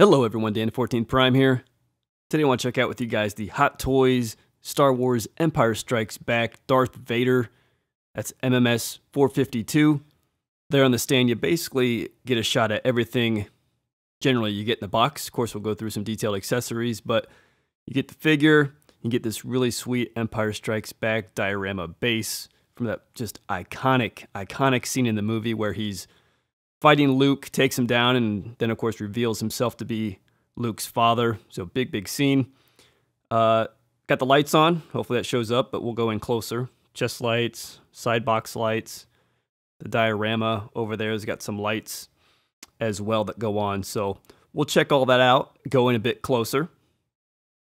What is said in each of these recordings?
Hello everyone, Dan14 Prime here. Today I want to check out with you guys the Hot Toys Star Wars Empire Strikes Back Darth Vader. That's MMS 452. There on the stand you basically get a shot at everything generally you get in the box. Of course we'll go through some detailed accessories, but you get the figure, you get this really sweet Empire Strikes Back diorama base from that just iconic scene in the movie where he's fighting Luke, takes him down, and then of course reveals himself to be Luke's father. So big scene. Got the lights on. Hopefully that shows up, but we'll go in closer. Chest lights, side box lights. The diorama over there has got some lights as well that go on. So we'll check all that out, go in a bit closer.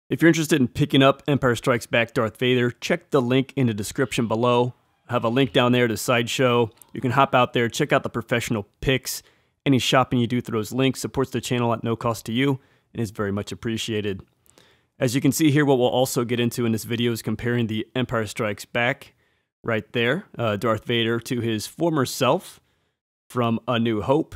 If you're interested in picking up Empire Strikes Back Darth Vader, check the link in the description below. I have a link down there to Sideshow. You can hop out there, check out the professional picks. Any shopping you do through those links supports the channel at no cost to you and is very much appreciated. As you can see here, what we'll also get into in this video is comparing the Empire Strikes Back right there, Darth Vader, to his former self from A New Hope.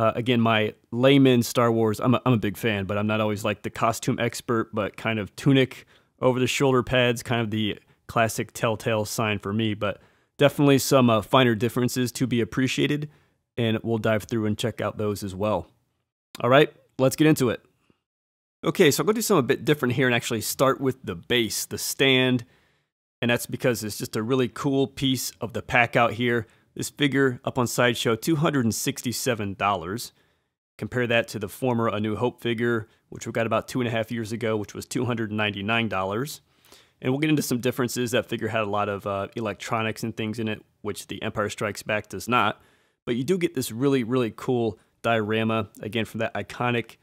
Again, my layman Star Wars, I'm a big fan, but I'm not always like the costume expert, but kind of Tunic over the shoulder pads, kind of the classic telltale sign for me, but definitely some finer differences to be appreciated, and we'll dive through and check out those as well. All right, let's get into it. Okay, so I'm going to do something a bit different here and actually start with the base, the stand, and that's because it's just a really cool piece of the pack out here. This figure up on Sideshow, $267. Compare that to the former A New Hope figure, which we got about 2.5 years ago, which was $299. And we'll get into some differences. That figure had a lot of electronics and things in it, which the Empire Strikes Back does not. But you do get this really cool diorama, again, from that iconic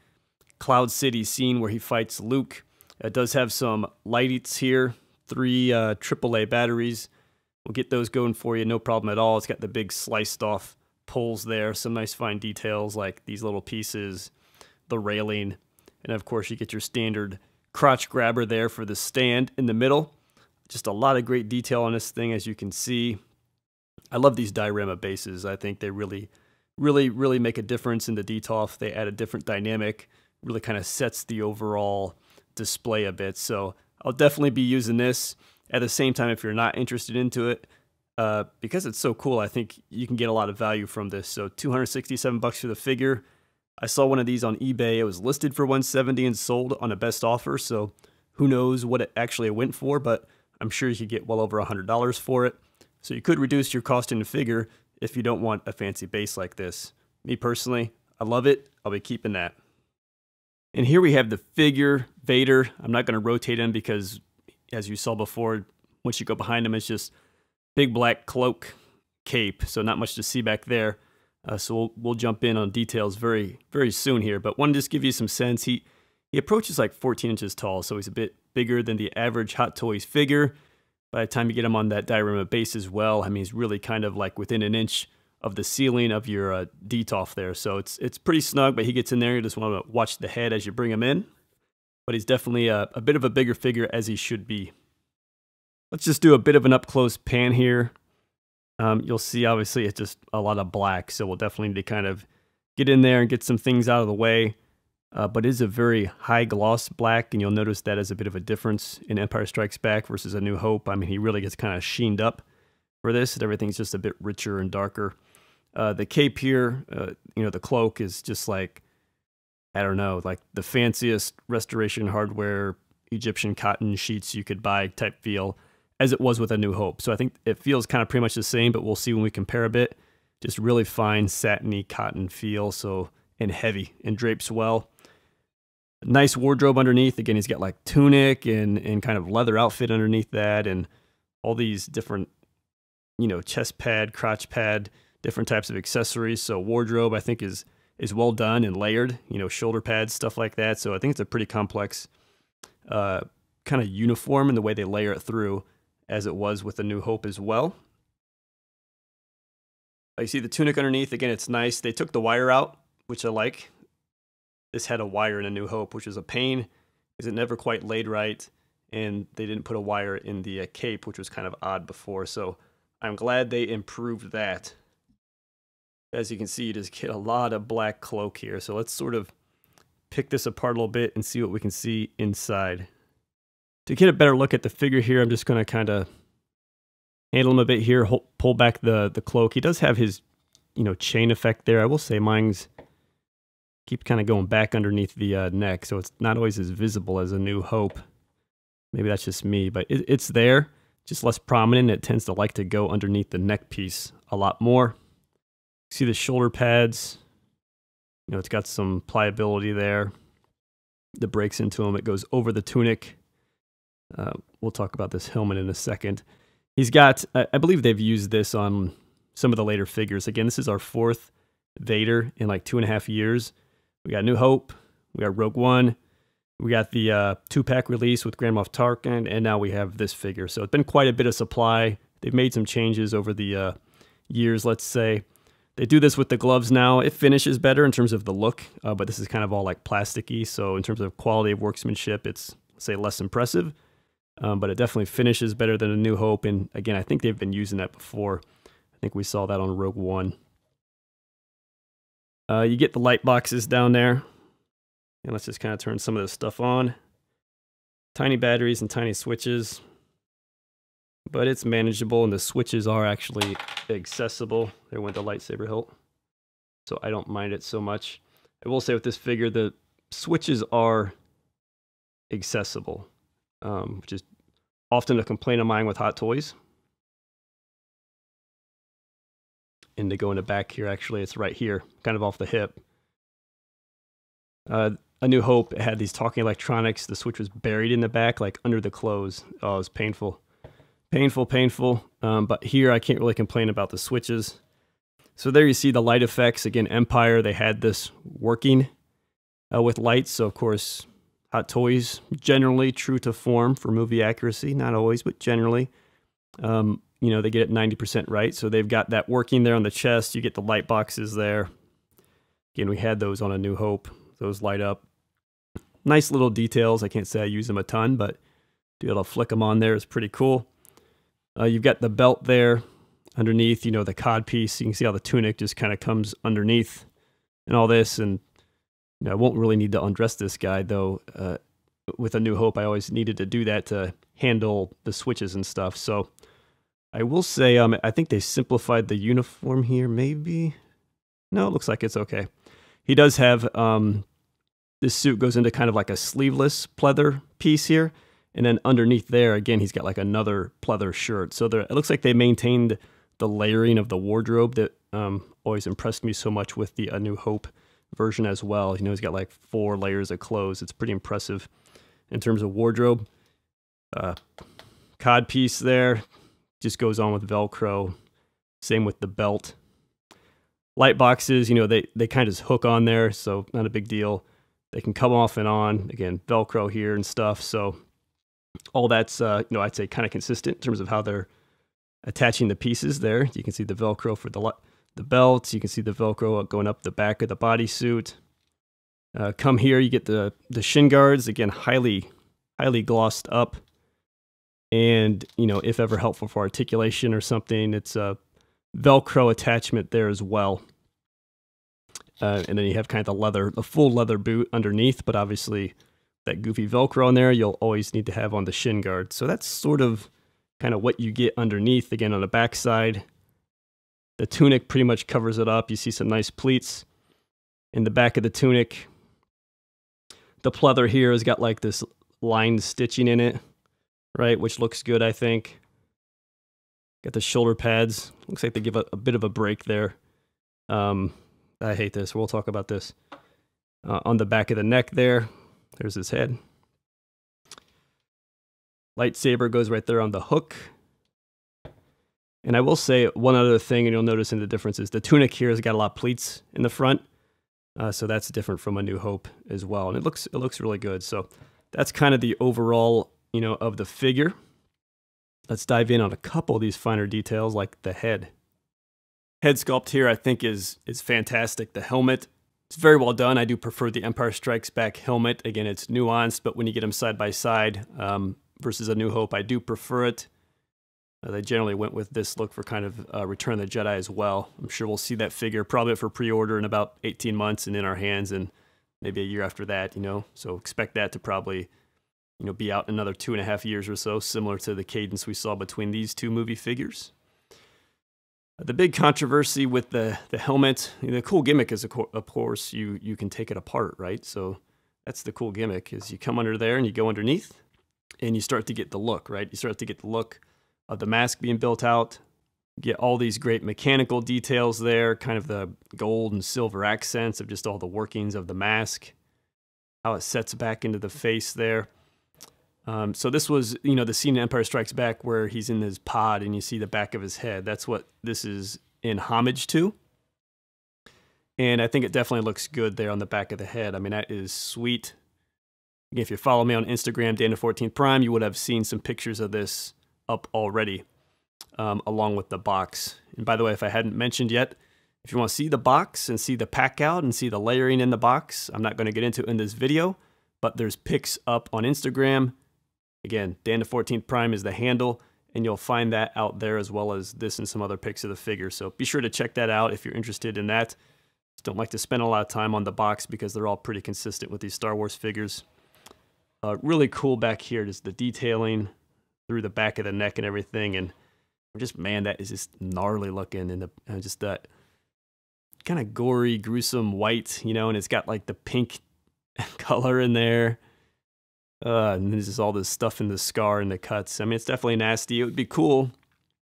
Cloud City scene where he fights Luke. It does have some lights here, 3 AAA batteries. We'll get those going for you, no problem at all. It's got the big sliced off poles there, some nice fine details like these little pieces, the railing, and of course you get your standard crotch grabber there for the stand in the middle. Just a lot of great detail on this thing, as you can see. I love these diorama bases. I think they really make a difference in the detail. They add a different dynamic, really kind of sets the overall display a bit. So I'll definitely be using this. At the same time, if you're not interested into it, because it's so cool, I think you can get a lot of value from this. So $267 for the figure. I saw one of these on eBay. It was listed for $170 and sold on a best offer, so who knows what it actually went for, but I'm sure you could get well over $100 for it. So you could reduce your cost in the figure if you don't want a fancy base like this. Me personally, I love it. I'll be keeping that. And here we have the figure, Vader. I'm not going to rotate him because, as you saw before, once you go behind him, it's just big black cloak cape, so not much to see back there. So we'll jump in on details very soon here, but want to just give you some sense. He approaches like 14 inches tall, so he's a bit bigger than the average Hot Toys figure. By the time you get him on that diorama base as well, I mean, he's really kind of like within an inch of the ceiling of your DTOF there. So it's pretty snug, but he gets in there. You just want to watch the head as you bring him in. But he's definitely a bit of a bigger figure, as he should be. Let's just do a bit of an up-close pan here. You'll see, obviously, it's just a lot of black, so we'll definitely need to kind of get in there and get some things out of the way. But it is a very high-gloss black, and you'll notice that as a bit of a difference in Empire Strikes Back versus A New Hope. I mean, he really gets kind of sheened up for this, and everything's just a bit richer and darker. The cape here, the cloak is just like, I don't know, like the fanciest restoration hardware, Egyptian cotton sheets you could buy type feel, as it was with A New Hope. So I think it feels kind of pretty much the same, but we'll see when we compare a bit. Just really fine, satiny cotton feel, so, and heavy, and drapes well. Nice wardrobe underneath. Again, he's got like tunic and kind of leather outfit underneath that, and all these different, chest pad, crotch pad, different types of accessories. So wardrobe, I think, is well done and layered, shoulder pads, stuff like that. So I think it's a pretty complex kind of uniform in the way they layer it through, as it was with A New Hope as well. You see the tunic underneath. Again, it's nice. They took the wire out, which I like. This had a wire in A New Hope, which is a pain because it never quite laid right, and they didn't put a wire in the cape, which was kind of odd before. So I'm glad they improved that. As you can see, you just get a lot of black cloak here. So let's sort of pick this apart a little bit and see what we can see inside. To get a better look at the figure here, I'm just going to kind of handle him a bit here, pull back the cloak. He does have his, chain effect there. I will say mine's keep kind of going back underneath the neck, so it's not always as visible as A New Hope. Maybe that's just me, but it's there, just less prominent. It tends to like to go underneath the neck piece a lot more. See the shoulder pads. It's got some pliability there. That breaks into them. It goes over the tunic. We'll talk about this helmet in a second. He's got, I believe they've used this on some of the later figures. Again, this is our 4th Vader in like 2.5 years. We got New Hope, we got Rogue One, we got the 2-pack release with Grand Moff Tarkin, and now we have this figure. So it's been quite a bit of supply. They've made some changes over the years, let's say. They do this with the gloves now. It finishes better in terms of the look, but this is kind of all like plasticky. So in terms of quality of workmanship, it's, say, less impressive. But it definitely finishes better than A New Hope. And again, I think they've been using that before. I think we saw that on Rogue One. You get the light boxes down there. And let's just kind of turn some of this stuff on. Tiny batteries and tiny switches. But it's manageable, and the switches are actually accessible. There went the lightsaber hilt. So I don't mind it so much. I will say with this figure, the switches are accessible, which is often a complaint of mine with Hot Toys. And to go in the back here, actually, it's right here, kind of off the hip. A New Hope had these talking electronics. The switch was buried in the back, like under the clothes. Oh, it was painful. Painful. But here I can't really complain about the switches. So there you see the light effects. Again, Empire, they had this working with lights. So of course, Hot Toys, generally true to form for movie accuracy. Not always, but generally. They get it 90% right. So they've got that working there on the chest. You get the light boxes there. Again, we had those on A New Hope. Those light up. Nice little details. I can't say I use them a ton, but to be able to flick them on there is pretty cool. You've got the belt there underneath, the cod piece. You can see how the tunic just kind of comes underneath and all this. And I won't really need to undress this guy, though. With A New Hope, I always needed to do that to handle the switches and stuff. So I will say, I think they simplified the uniform here, maybe. No, it looks like it's okay. He does have, this suit goes into kind of like a sleeveless pleather piece here. And then underneath there, again, he's got like another pleather shirt. So it looks like they maintained the layering of the wardrobe that always impressed me so much with the A New Hope version as well. He's got like 4 layers of clothes. It's pretty impressive in terms of wardrobe. Cod piece there just goes on with Velcro. Same with the belt. Light boxes, they kind of just hook on there, so not a big deal. They can come off and on. Again, Velcro here and stuff. So all that's, I'd say kind of consistent in terms of how they're attaching the pieces there. You can see the Velcro for the belts. You can see the Velcro going up the back of the bodysuit. Come here, you get the shin guards. Again, highly glossed up. And, if ever helpful for articulation or something, it's a Velcro attachment there as well. And then you have kind of the full leather boot underneath, but obviously that goofy Velcro on there, you'll always need to have on the shin guard. So that's sort of kind of what you get underneath. Again, on the back side, the tunic pretty much covers it up. You see some nice pleats in the back of the tunic. The pleather here has got like this lined stitching in it, right, which looks good, I think. Got the shoulder pads. Looks like they give a bit of a break there. I hate this. We'll talk about this. On the back of the neck there, there's his head. Lightsaber goes right there on the hook. And I will say one other thing, and you'll notice in the differences. The tunic here has got a lot of pleats in the front. So that's different from A New Hope as well. And it looks really good. So that's kind of the overall, of the figure. Let's dive in on a couple of these finer details, like the head. Head sculpt here, I think, is fantastic. The helmet, it's very well done. I do prefer the Empire Strikes Back helmet. Again, it's nuanced, but when you get them side by side versus A New Hope, I do prefer it. They generally went with this look for kind of Return of the Jedi as well. I'm sure we'll see that figure probably for pre-order in about 18 months and in our hands in maybe a year after that, you know. So expect that to probably, you know, be out in another 2.5 years or so, similar to the cadence we saw between these two movie figures. The big controversy with the helmet, you know, the cool gimmick is, of course, you can take it apart, right? So that's the cool gimmick, is you come under there and you go underneath and you start to get the look, right? You start to get the look of the mask being built out, get all these great mechanical details there, kind of the gold and silver accents of just all the workings of the mask, how it sets back into the face there. So this was, you know, the scene in Empire Strikes Back where he's in his pod and you see the back of his head. That's what this is in homage to. And I think it definitely looks good there on the back of the head. I mean, that is sweet. Again, if you follow me on Instagram, Dana14 Prime, you would have seen some pictures of this up already, along with the box. And by the way, if I hadn't mentioned yet, if you want to see the box and see the pack out and see the layering in the box, I'm not going to get into it in this video, but there's pics up on Instagram. Again, Dan14 Prime is the handle, and you'll find that out there as well as this and some other pics of the figure. So be sure to check that out if you're interested in that. Just don't like to spend a lot of time on the box because they're all pretty consistent with these Star Wars figures. Really cool back here, just the detailing through the back of the neck and everything. And just, man, that is just gnarly looking, and just that kind of gory, gruesome white, you know, and it's got like the pink color in there. And there's just all this stuff in the scar and the cuts. I mean, it's definitely nasty. It would be cool.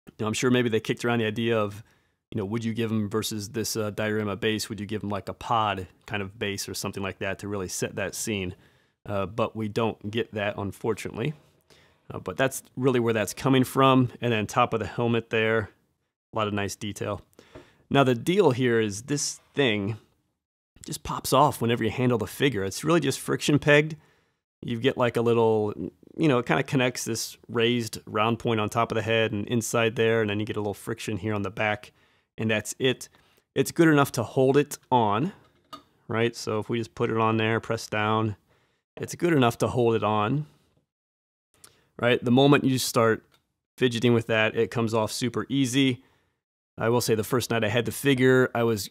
You know, I'm sure maybe they kicked around the idea of, you know, would you give them versus this diorama base? Would you give them like a pod kind of base or something like that to really set that scene? But we don't get that, unfortunately. But that's really where that's coming from. And then top of the helmet there, a lot of nice detail. Now the deal here is this thing just pops off whenever you handle the figure. It's really just friction pegged. You get like a little, you know, it kind of connects this raised round point on top of the head and inside there, and then you get a little friction here on the back, and that's it. It's good enough to hold it on, right? So if we just put it on there, press down, it's good enough to hold it on, right? The moment you start fidgeting with that, it comes off super easy. I will say the first night I had the figure, I was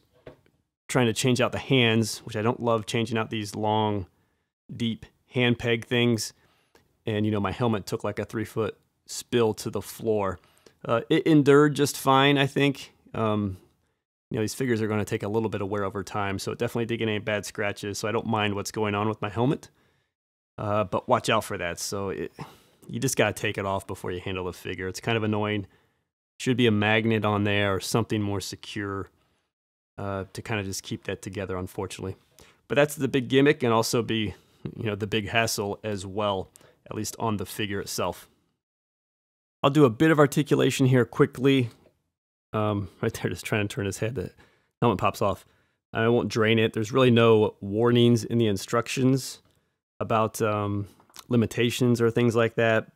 trying to change out the hands, which I don't love changing out these long, deep hand peg things, and you know, my helmet took like a 3-foot spill to the floor. It endured just fine, I think. You know, these figures are going to take a little bit of wear over time, so it definitely didn't get any bad scratches, so I don't mind what's going on with my helmet. But watch out for that. So you just got to take it off before you handle the figure. It's kind of annoying. Should be a magnet on there or something more secure to kind of just keep that together, unfortunately. But that's the big gimmick, and also be, you know, the big hassle as well, at least on the figure itself. I'll do a bit of articulation here quickly. Right there, just trying to turn his head. The helmet pops off. I won't drain it. There's really no warnings in the instructions about limitations or things like that.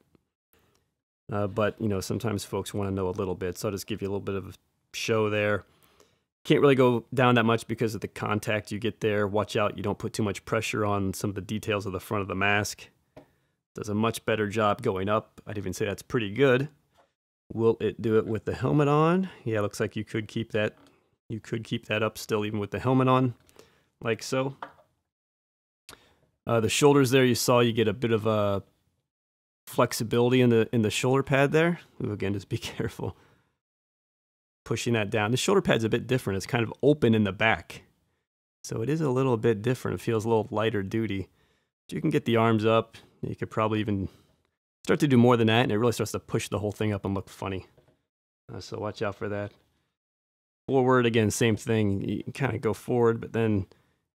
But, you know, sometimes folks want to know a little bit, so I'll just give you a little bit of a show there. Can't really go down that much because of the contact you get there. Watch out you don't put too much pressure on some of the details of the front of the mask. Does a much better job going up. I'd even say that's pretty good. Will it do it with the helmet on? Yeah, looks like you could keep that. You could keep that up still even with the helmet on, like so. The shoulders there, you saw you get a bit of a flexibility in the shoulder pad there. Ooh, again, just be careful pushing that down. The shoulder pad's a bit different. It's kind of open in the back, so it is a little bit different. It feels a little lighter duty. But you can get the arms up. You could probably even start to do more than that, and it really starts to push the whole thing up and look funny. So watch out for that. Forward, again, same thing. You can kind of go forward, but then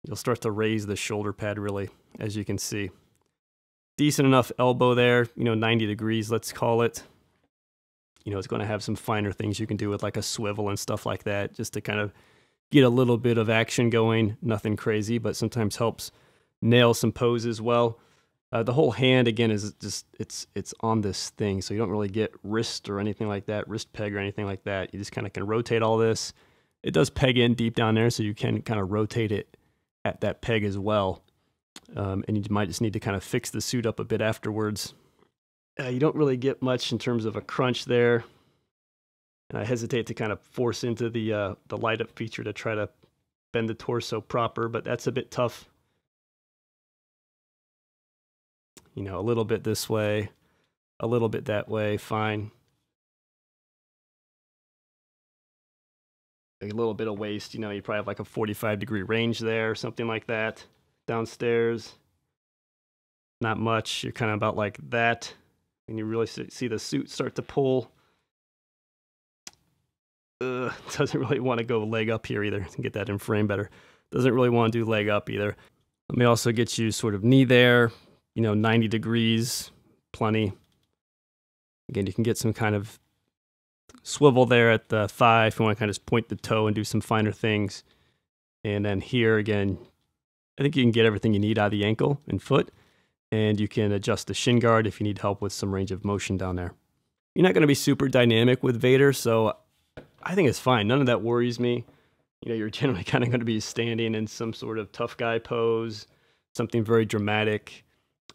you'll start to raise the shoulder pad really, as you can see. Decent enough elbow there, you know, 90 degrees, let's call it. You know, it's going to have some finer things you can do with like a swivel and stuff like that, just to kind of get a little bit of action going. Nothing crazy, but sometimes helps nail some poses well. The whole hand, again, is just, it's on this thing, so you don't really get wrist or anything like that, wrist peg or anything like that. You just kind of can rotate all this. It does peg in deep down there, so you can kind of rotate it at that peg as well. And you might just need to kind of fix the suit up a bit afterwards. You don't really get much in terms of a crunch there. And I hesitate to kind of force into the light up feature to try to bend the torso proper, but that's a bit tough. You know, a little bit this way, a little bit that way, fine. A little bit of waist, you know, you probably have like a 45-degree range there, something like that. Downstairs, not much. You're kind of about like that. And you really see the suit start to pull. Doesn't really want to go leg up here either. Get that in frame better. Doesn't really want to do leg up either. Let me also get you sort of knee there, you know, 90 degrees, plenty. Again, you can get some kind of swivel there at the thigh if you want to kind of point the toe and do some finer things. And then here again, I think you can get everything you need out of the ankle and foot. And you can adjust the shin guard if you need help with some range of motion down there. You're not going to be super dynamic with Vader, so I think it's fine. None of that worries me. You know, you're generally kind of going to be standing in some sort of tough guy pose, something very dramatic,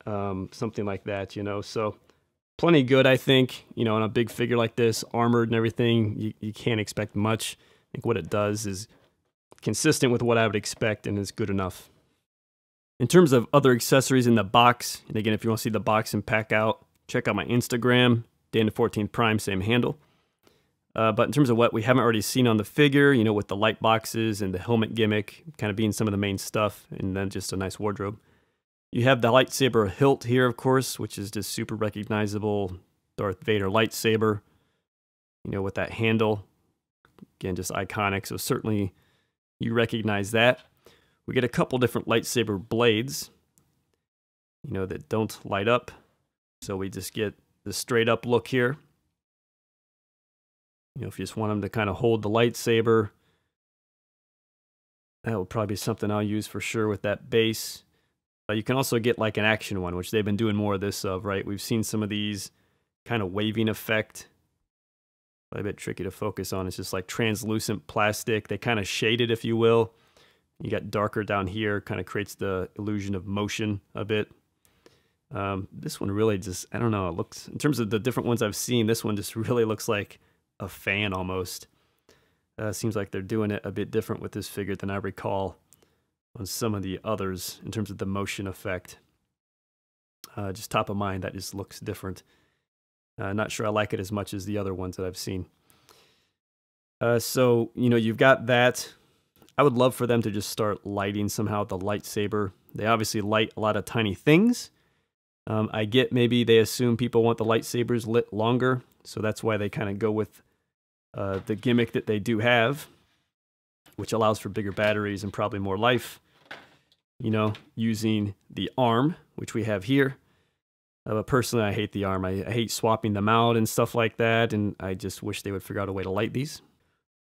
something like that, you know. So plenty good, I think. You know, on a big figure like this, armored and everything, you can't expect much. I think what it does is consistent with what I would expect and is good enough. In terms of other accessories in the box, and again, if you want to see the box and pack out, check out my Instagram, Dan14 Prime, same handle. But in terms of what we haven't already seen on the figure, you know, with the light boxes and the helmet gimmick kind of being some of the main stuff, and then just a nice wardrobe. You have the lightsaber hilt here, of course, which is just super recognizable Darth Vader lightsaber, you know, with that handle. Again, just iconic, so certainly you recognize that. We get a couple different lightsaber blades, you know, that don't light up. So we just get the straight up look here. You know, if you just want them to kind of hold the lightsaber, that will probably be something I'll use for sure with that base. You can also get like an action one, which they've been doing more of this of, right? We've seen some of these kind of waving effect. A bit tricky to focus on. It's just like translucent plastic. They kind of shade it, if you will. You got darker down here, kind of creates the illusion of motion a bit. This one really just, I don't know, it looks, in terms of the different ones I've seen, this one just really looks like a fan almost. Seems like they're doing it a bit different with this figure than I recall on some of the others in terms of the motion effect. Just top of mind, that just looks different. Not sure I like it as much as the other ones that I've seen. So, you know, you've got that. I would love for them to just start lighting somehow the lightsaber. They obviously light a lot of tiny things. I get maybe they assume people want the lightsabers lit longer, so that's why they kind of go with the gimmick that they do have, which allows for bigger batteries and probably more life. You know, using the arm, which we have here. But personally, I hate the arm. I hate swapping them out and stuff like that, and I just wish they would figure out a way to light these.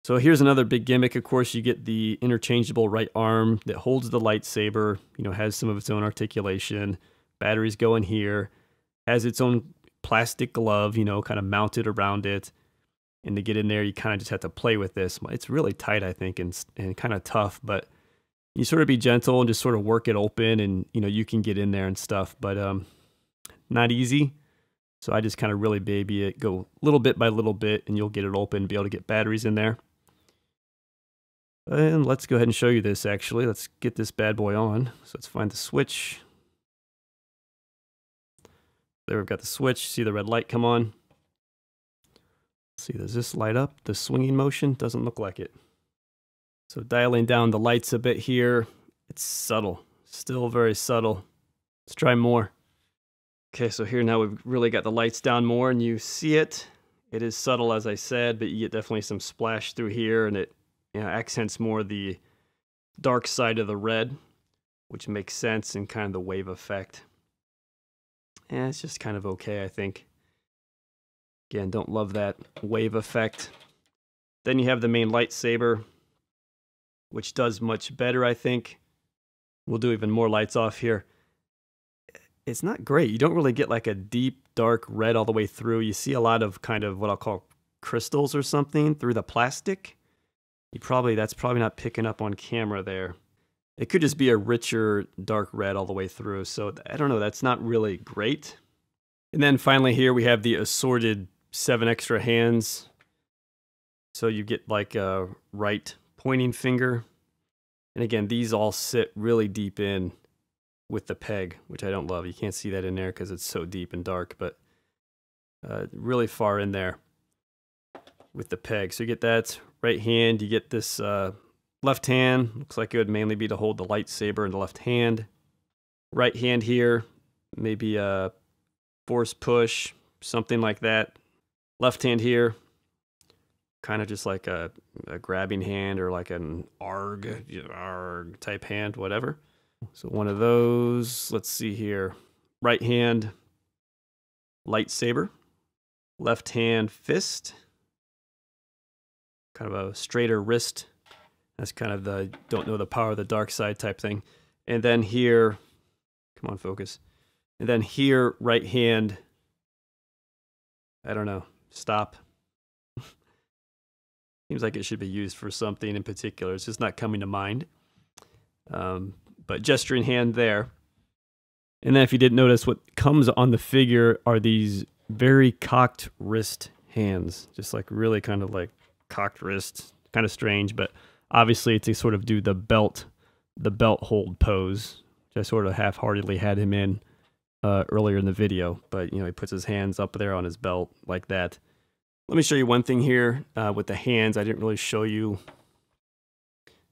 So here's another big gimmick. Of course, you get the interchangeable right arm that holds the lightsaber, you know, has some of its own articulation. Batteries go in here, has its own plastic glove, you know, kind of mounted around it. And to get in there, you kind of just have to play with this. It's really tight, I think, and kind of tough, but you sort of be gentle and just sort of work it open, and, you know, you can get in there and stuff, but not easy. So I just kind of really baby it, go little bit by little bit, and you'll get it open, be able to get batteries in there. And let's go ahead and show you this, actually. Let's get this bad boy on. So let's find the switch. There we've got the switch. See the red light come on. Let's see, does this light up? The swinging motion? Doesn't look like it. So dialing down the lights a bit here. It's subtle. Still very subtle. Let's try more. Okay, so here now we've really got the lights down more, and you see it. It is subtle, as I said, but you get definitely some splash through here, and it, you know, accents more the dark side of the red, which makes sense in kind of the wave effect. And it's just kind of okay, I think. Again, don't love that wave effect. Then you have the main lightsaber, which does much better, I think. We'll do even more lights off here. It's not great. You don't really get like a deep, dark red all the way through. You see a lot of kind of what I'll call crystals or something through the plastic. That's probably not picking up on camera there. It could just be a richer dark red all the way through. So I don't know, that's not really great. And then finally here we have the assorted 7 extra hands. So you get like a right pointing finger. And again, these all sit really deep in. with the peg, which I don't love. You can't see that in there because it's so deep and dark, but really far in there with the peg. So you get that right hand, you get this left hand. Looks like it would mainly be to hold the lightsaber in the left hand. Right hand here, maybe a force push, something like that. Left hand here, kind of just like a grabbing hand or like an arg type hand, whatever. So one of those. Let's see here. Right hand, lightsaber. Left hand, fist. Kind of a straighter wrist. That's kind of the don't know the power of the dark side type thing. And then here, come on, focus. And then here, right hand, I don't know, stop. Seems like it should be used for something in particular. It's just not coming to mind. But gesturing hand there. And then if you didn't notice, what comes on the figure are these very cocked wrist hands. Just like really kind of like cocked wrists. Kind of strange, but obviously to sort of do the belt hold pose, which I sort of half-heartedly had him in earlier in the video. But, you know, he puts his hands up there on his belt like that. Let me show you one thing here with the hands. I didn't really show you.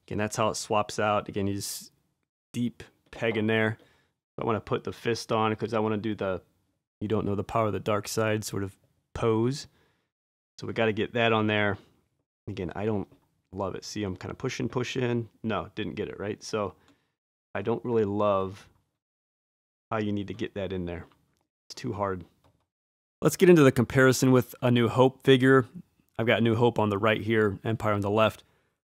Again, that's how it swaps out. Again, he's deep peg in there. I want to put the fist on because I want to do the you don't know the power of the dark side sort of pose. So we got to get that on there. Again, I don't love it. See, I'm kind of pushing. No, didn't get it right. So I don't really love how you need to get that in there. It's too hard. Let's get into the comparison with a New Hope figure. I've got New Hope on the right here, Empire on the left.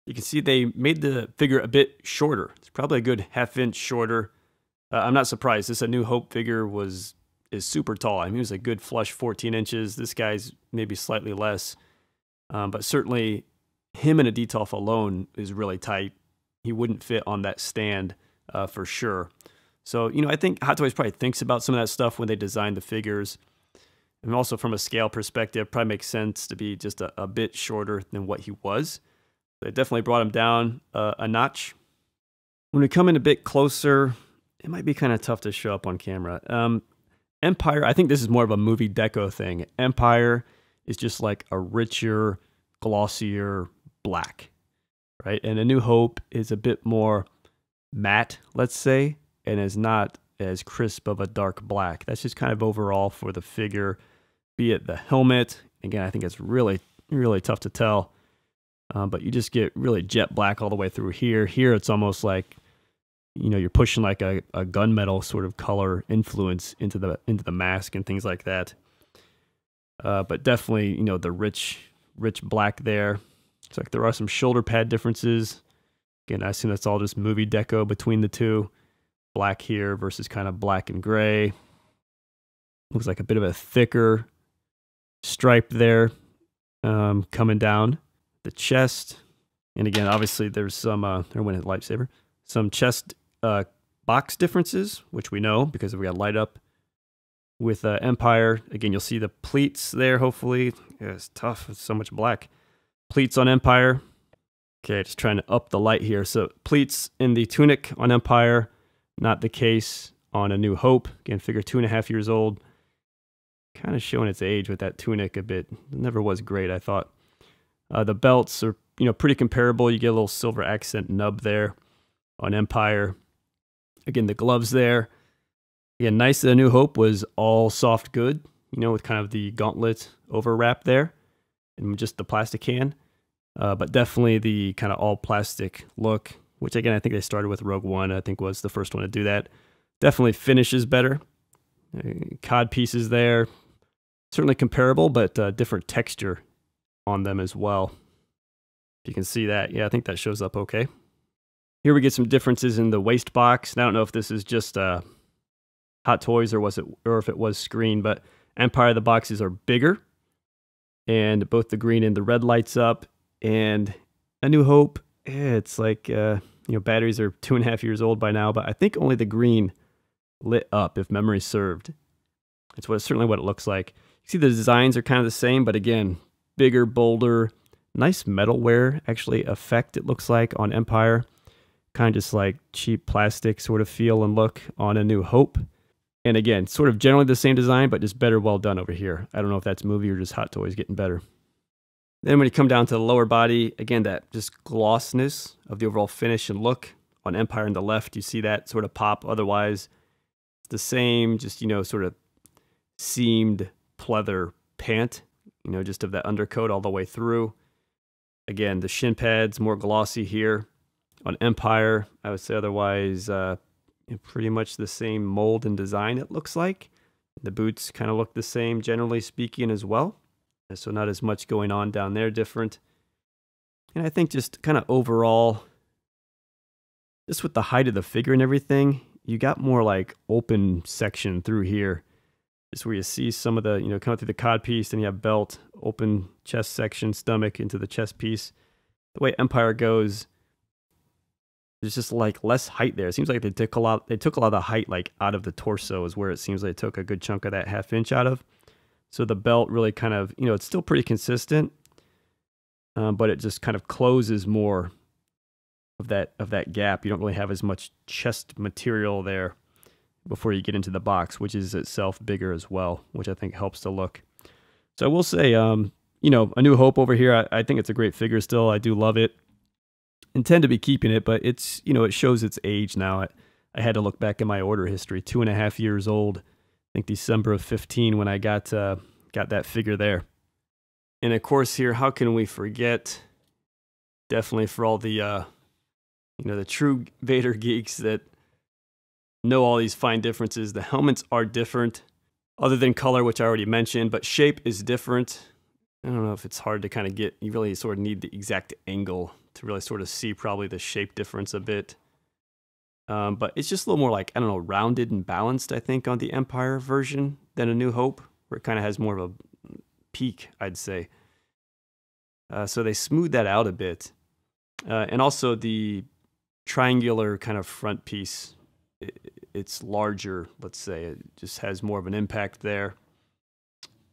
You can see they made the figure a bit shorter. It's probably a good ½ inch shorter. I'm not surprised. This A New Hope figure is super tall. I mean, he was a good flush 14 inches. This guy's maybe slightly less. But certainly him in a DTOF alone is really tight. He wouldn't fit on that stand for sure. So, you know, I think Hot Toys probably thinks about some of that stuff when they design the figures. And also from a scale perspective, probably makes sense to be just a bit shorter than what he was. They definitely brought him down a notch. When we come in a bit closer, it might be kind of tough to show up on camera. Empire, I think this is more of a movie deco thing. Empire is just like a richer, glossier black, right? And A New Hope is a bit more matte, let's say, and is not as crisp of a dark black. That's just kind of overall for the figure, be it the helmet. Again, I think it's really, really tough to tell, but you just get really jet black all the way through here. Here, it's almost like, you know, you're pushing like a gunmetal sort of color influence into the mask and things like that. But definitely, you know, the rich black there. It's like there are some shoulder pad differences. Again, I assume that's all just movie deco between the two. Black here versus kind of black and gray. Looks like a bit of a thicker stripe there coming down the chest. And again, obviously there's some, there went a lightsaber, some chest box differences, which we know because we got light up with Empire. Again, you'll see the pleats there, hopefully. Yeah, it's tough. It's so much black. Pleats on Empire. Okay, just trying to up the light here. So pleats in the Tunic on Empire, not the case on A New Hope. Again, figure 2.5 years old. Kind of showing its age with that Tunic a bit. It never was great, I thought. The belts are, you know, pretty comparable. You get a little silver accent nub there on Empire. Again, the gloves there. Again, nice that A New Hope was all soft good, you know, with kind of the gauntlet overwrap there and just the plastic can. But definitely the kind of all plastic look, which again, I think they started with Rogue One, I think was the first one to do that. Definitely finishes better. Cod pieces there. Certainly comparable, but different texture on them as well. If you can see that, yeah, I think that shows up okay. Here we get some differences in the waist box. And I don't know if this is just Hot Toys or if it was screen, but Empire, the boxes are bigger, and both the green and the red lights up. And A New Hope, it's like you know, batteries are 2.5 years old by now, but I think only the green lit up, if memory served. It's certainly what it looks like. You see the designs are kind of the same, but again, bigger, bolder, nice metalware actually effect it looks like on Empire. Kind of just like cheap plastic sort of feel and look on A New Hope. And again, sort of generally the same design, but just better well done over here. I don't know if that's movie or just Hot Toys getting better. Then when you come down to the lower body, again, that just glossness of the overall finish and look. On Empire on the left, you see that sort of pop. Otherwise, it's the same, just, you know, sort of seamed pleather pant, you know, just of that undercoat all the way through. Again, the shin pads more glossy here. On Empire, I would say otherwise pretty much the same mold and design, it looks like. The boots kind of look the same, generally speaking, as well. So not as much going on down there different. And I think just kind of overall, just with the height of the figure and everything, you got more like open section through here. Just where you see some of the, you know, coming through the cod piece, then you have belt, open chest section, stomach into the chest piece. The way Empire goes, there's just like less height there. It seems like they took a lot of the height like out of the torso is where it seems they took a good chunk of that ½ inch out of. So the belt really kind of, you know, it's still pretty consistent, but it just kind of closes more of that gap. You don't really have as much chest material there before you get into the box, which is itself bigger as well, which I think helps the look. So I will say, you know, A New Hope over here, I think it's a great figure still. I do love it. Intend to be keeping it, but it's, you know, it shows its age now. I had to look back in my order history, 2.5 years old. I think December of 15 when I got that figure there. And of course here, how can we forget, definitely for all the, you know, the true Vader geeks that know all these fine differences, the helmets are different, other than color, which I already mentioned, but shape is different. I don't know if it's hard to kind of get, you really sort of need the exact angle to really sort of see probably the shape difference a bit. But it's just a little more like, I don't know, rounded and balanced, I think, on the Empire version than A New Hope, where it kind of has more of a peak, I'd say. So they smooth that out a bit. And also the triangular kind of front piece, it's larger, let's say. It just has more of an impact there.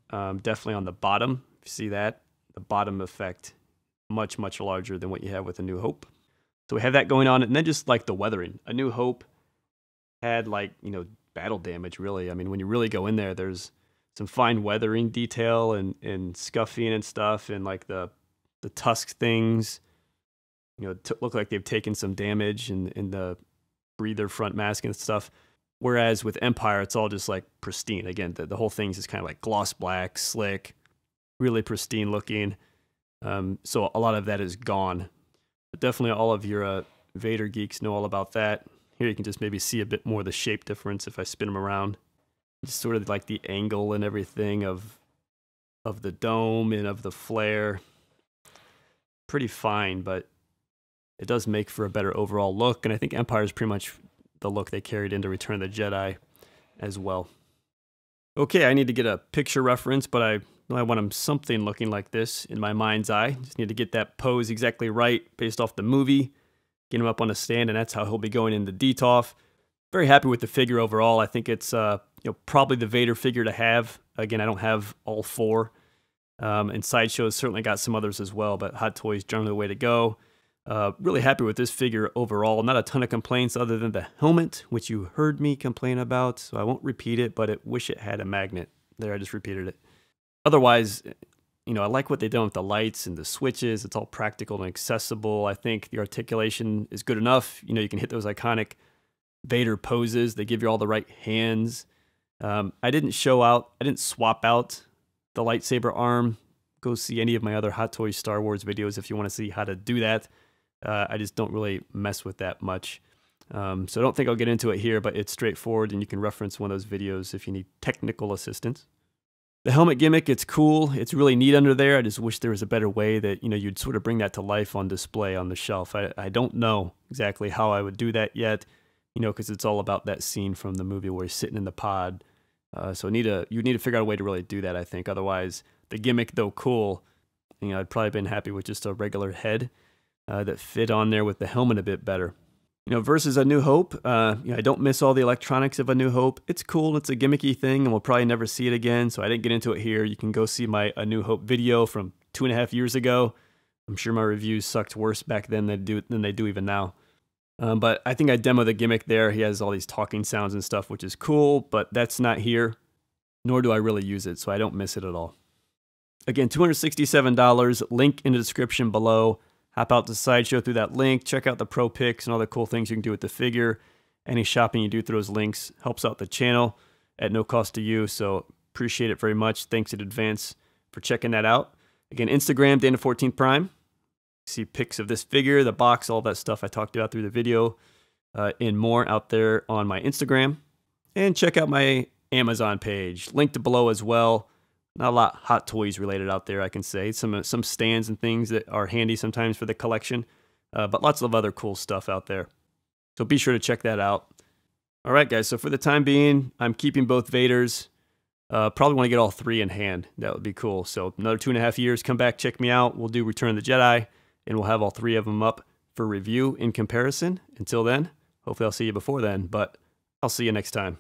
Definitely on the bottom, if you see that, the bottom effect, much, much larger than what you have with A New Hope. So we have that going on, and then just like the weathering. A New Hope had like, you know, battle damage, really. I mean, when you really go in there, there's some fine weathering detail and scuffing and stuff, and like the tusk things, you know, look like they've taken some damage in the breather front mask and stuff. Whereas with Empire, it's all just like pristine. Again, the whole thing's just kind of like gloss black, slick, really pristine looking. So a lot of that is gone. But definitely all of your Vader geeks know all about that. Here you can just maybe see a bit more of the shape difference if I spin them around. Just sort of like the angle and everything of the dome and of the flare. Pretty fine, but it does make for a better overall look. And I think Empire is pretty much the look they carried into Return of the Jedi as well. Okay, I need to get a picture reference, but I want him something looking like this in my mind's eye. Just need to get that pose exactly right based off the movie. Get him up on a stand, and that's how he'll be going into DTOF. Very happy with the figure overall. I think it's you know, probably the Vader figure to have. Again, I don't have all four. And Sideshow's certainly got some others as well, but Hot Toys generally the way to go. Really happy with this figure overall. Not a ton of complaints other than the helmet, which you heard me complain about, so I won't repeat it, but I wish it had a magnet. There, I just repeated it. Otherwise, you know, I like what they've done with the lights and the switches. It's all practical and accessible. I think the articulation is good enough. You know, you can hit those iconic Vader poses. They give you all the right hands. I didn't swap out the lightsaber arm. Go see any of my other Hot Toys Star Wars videos if you want to see how to do that. I just don't really mess with that much. So I don't think I'll get into it here, but it's straightforward, and you can reference one of those videos if you need technical assistance. The helmet gimmick, it's cool. It's really neat under there. I just wish there was a better way that, you know, you'd sort of bring that to life on display on the shelf. I don't know exactly how I would do that yet, you know, because it's all about that scene from the movie where he's sitting in the pod. So you need to figure out a way to really do that, I think. Otherwise, the gimmick, though cool, you know, I'd probably been happy with just a regular head that fit on there with the helmet a bit better. You know, versus A New Hope, you know, I don't miss all the electronics of A New Hope. It's cool. It's a gimmicky thing, and we'll probably never see it again, so I didn't get into it here. You can go see my A New Hope video from 2.5 years ago. I'm sure my reviews sucked worse back then than they do even now. But I think I demoed the gimmick there. He has all these talking sounds and stuff, which is cool, but that's not here, nor do I really use it, so I don't miss it at all. Again, $267, link in the description below. Hop out to Sideshow through that link. Check out the pro picks and all the cool things you can do with the figure. Any shopping you do through those links helps out the channel at no cost to you, so appreciate it very much. Thanks in advance for checking that out. Again, Instagram, Dana14 Prime. See pics of this figure, the box, all that stuff I talked about through the video, and more out there on my Instagram. And check out my Amazon page, linked below as well. Not a lot Hot Toys related out there, I can say. Some stands and things that are handy sometimes for the collection, but lots of other cool stuff out there. So be sure to check that out. All right, guys, so for the time being, I'm keeping both Vaders. Probably want to get all three in hand. That would be cool. So another 2.5 years, come back, check me out. We'll do Return of the Jedi, and we'll have all three of them up for review in comparison. Until then, hopefully I'll see you before then, but I'll see you next time.